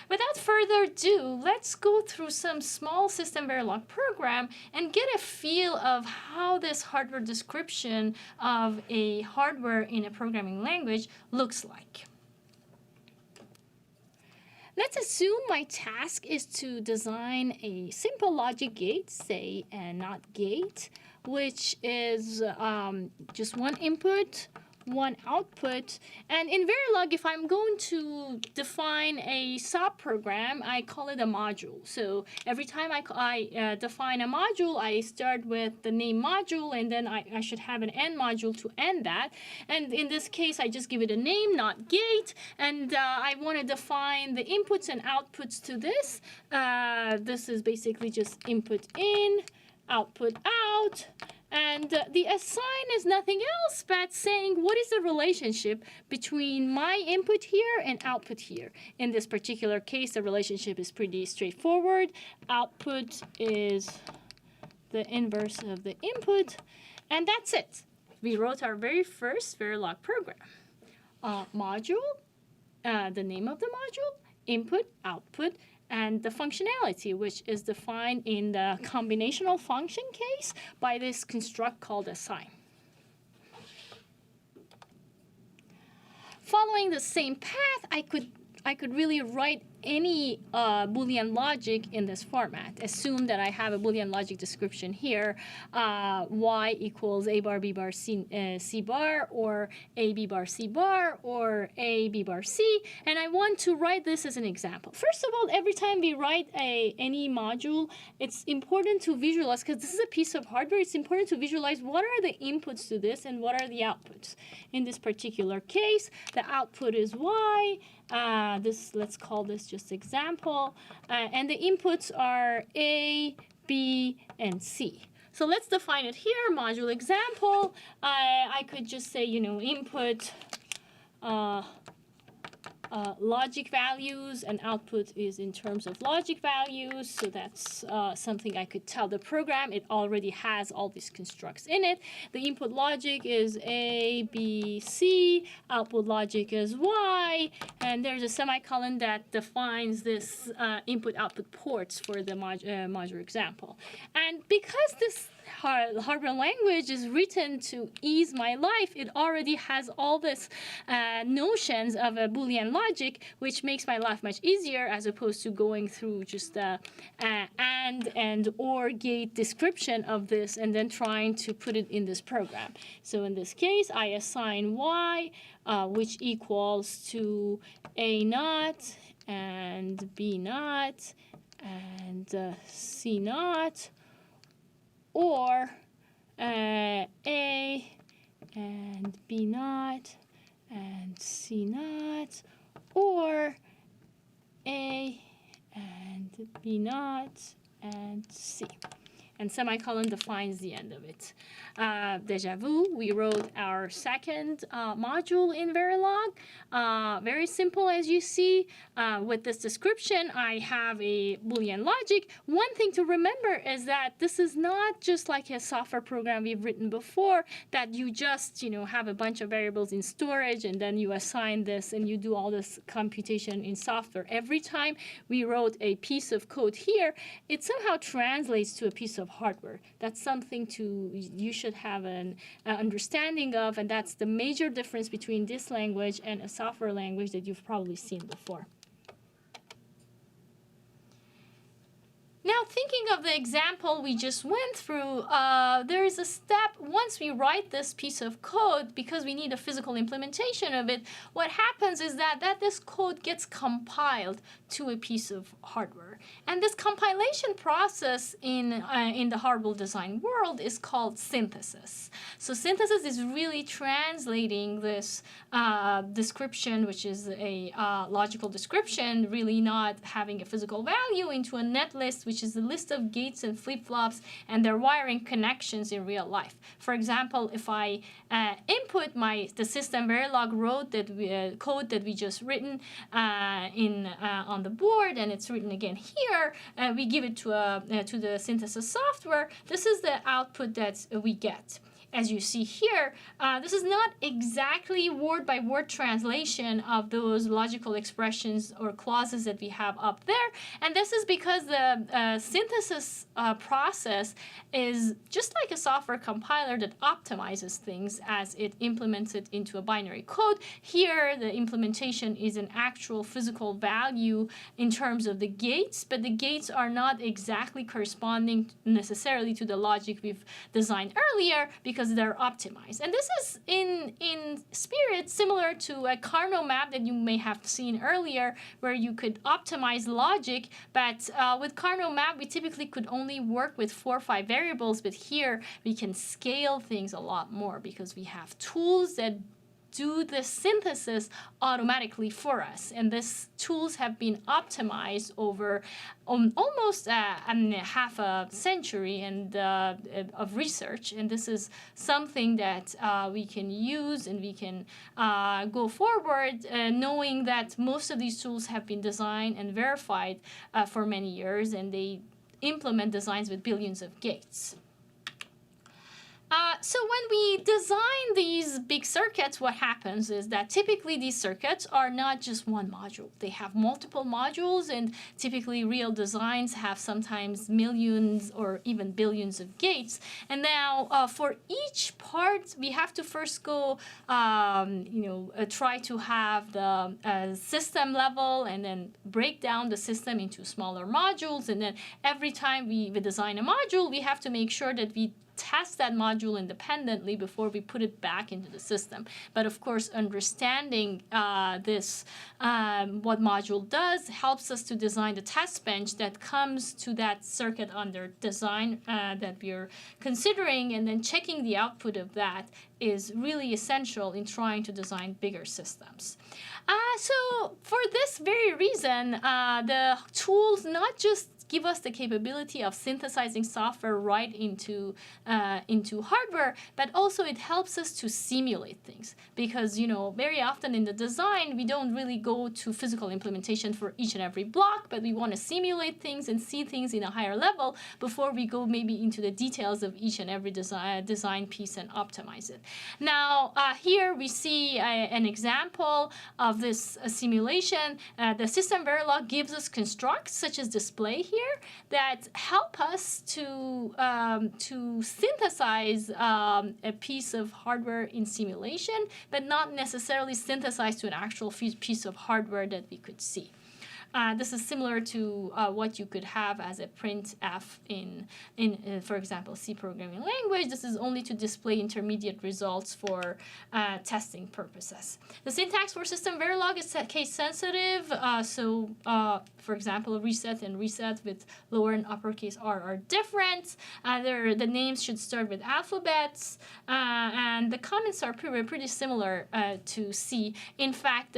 Without further ado, let's go through some small system Verilog program and get a feel of how this hardware description of a hardware in a programming language looks like. Let's assume my task is to design a simple logic gate, say a NOT gate, which is just one input, one output. And in Verilog, if I'm going to define a subprogram, I call it a module. So every time I define a module, I start with the name module, and then I should have an end module to end that. And in this case, I just give it a name, not gate, and I want to define the inputs and outputs to this. This is basically just input in, output out. And the assign is nothing else but saying what is the relationship between my input here and output here. In this particular case, the relationship is pretty straightforward. Output is the inverse of the input, and that's it. We wrote our very first Verilog program. Module, the name of the module, input, output, and the functionality, which is defined in the combinational function case by this construct called assign. Following the same path, I could really write any Boolean logic in this format. Assume that I have a Boolean logic description here, y equals a bar b bar c bar, or a b bar c bar, or a b bar c, and I want to write this as an example. First of all, every time we write any module, it's important to visualize, because this is a piece of hardware, it's important to visualize what are the inputs to this and what are the outputs. In this particular case, the output is y. Let's call this just example, and the inputs are A, B, and C. So let's define it here, module example. I could just say, input logic values, and output is in terms of logic values. So that's something I could tell the program. It already has all these constructs in it. The input logic is A, B, C. Output logic is Y. And there's a semicolon that defines this input-output ports for the module example. And because this hardware language is written to ease my life, it already has all this notions of a Boolean logic, which makes my life much easier as opposed to going through just the and or gate description of this and then trying to put it in this program. So in this case, I assign y, which equals to a naught and b naught and c naught, or A and B naught and C naught, or A and B naught and C. And semicolon defines the end of it. Deja vu, we wrote our second module in Verilog. Very simple, as you see. With this description, I have a Boolean logic. One thing to remember is that this is not just like a software program we've written before, that you just have a bunch of variables in storage and then you assign this and you do all this computation in software. Every time we wrote a piece of code here, it somehow translates to a piece of hardware. That's something you should have an understanding of, and that's the major difference between this language and a software language that you've probably seen before. Now, thinking of the example we just went through, there is a step once we write this piece of code, because we need a physical implementation of it. What happens is that this code gets compiled to a piece of hardware. And this compilation process in the hardware design world is called synthesis. So synthesis is really translating this description, which is a logical description, really not having a physical value, into a net list, which is a list of gates and flip-flops and their wiring connections in real life. For example, if I input the system Verilog code that we just written on the board, and it's written again here, we give it to the synthesis software. This is the output that we get. as you see here, this is not exactly word-by-word translation of those logical expressions or clauses that we have up there. And this is because the synthesis process is just like a software compiler that optimizes things as it implements it into a binary code. Here, the implementation is an actual physical value in terms of the gates, but the gates are not exactly corresponding necessarily to the logic we've designed earlier because they're optimized. And this is in spirit similar to a Carnot map that you may have seen earlier, where you could optimize logic, but with Carnot map we typically could only work with 4 or 5 variables, but here we can scale things a lot more because we have tools that do the synthesis automatically for us. And these tools have been optimized over almost half a century of research. And this is something that we can use, and we can go forward knowing that most of these tools have been designed and verified for many years, and they implement designs with billions of gates. So when we design these big circuits, what happens is that typically these circuits are not just one module. They have multiple modules, and typically real designs have sometimes millions or even billions of gates. And now for each part, we have to first go, try to have the system level, and then break down the system into smaller modules. And then every time we design a module, we have to make sure that we test that module independently before we put it back into the system. But of course, understanding what module does helps us to design the test bench that comes to that circuit under design that we're considering, and then checking the output of that is really essential in trying to design bigger systems. So for this very reason, the tools not just give us the capability of synthesizing software right into hardware, but also it helps us to simulate things. Because very often in the design we don't really go to physical implementation for each and every block, but we want to simulate things and see things in a higher level before we go maybe into the details of each and every design piece and optimize it. Now here we see an example of this simulation. The system Verilog gives us constructs such as display here that help us to synthesize a piece of hardware in simulation, but not necessarily synthesize to an actual piece of hardware that we could see. This is similar to what you could have as a printf in, for example, C programming language. This is only to display intermediate results for testing purposes. The syntax for system Verilog is case sensitive. For example, reset and reset with lower and uppercase R are different. The names should start with alphabets, and the comments are pretty similar to C. In fact,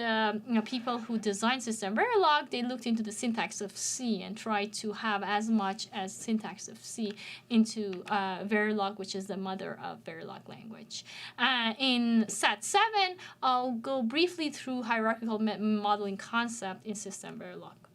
people who design system Verilog, they looked into the syntax of C and tried to have as much as syntax of C into Verilog, which is the mother of Verilog language. In section7, I'll go briefly through hierarchical modeling concept in system Verilog.